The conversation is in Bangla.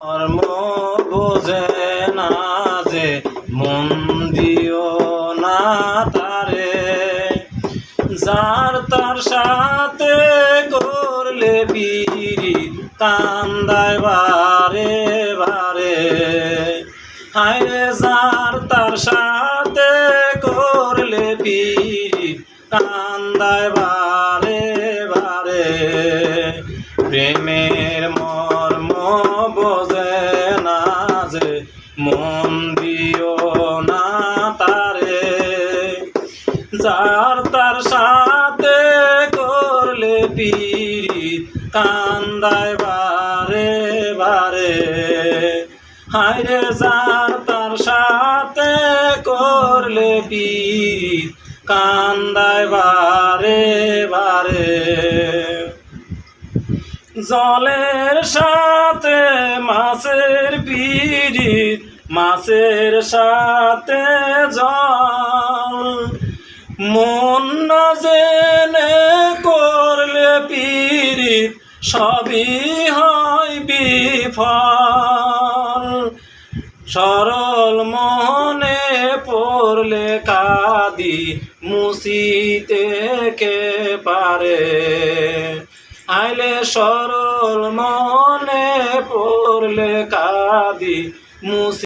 ধর্ম বোঝে না যে মন দিও না তারে, যার তার সাথে করলে পিরিত কান্দায় বারে বারে। হায়রে যার তার সাথে করলে পিরিত কান্দায় বারে বারে। প্রেমের মর্ম বোঝে না যে মন দিও না তারে, যার তার সাথে করলে পিরিত কান্দায় বারে বারে। হায়রে যার তার সাথে করলে পিরিত কান্দায় বারে বারে। জলের সাথে মাছের পিরিত, মাছের সাথে জল, মন না জেনে করলে পিরিত সবই হয় বিফল। সরল মনে পড়লে কাঁদি মুছিতে কে পারে। আইলে সরল মনে পড়লে কাঁদি মুছি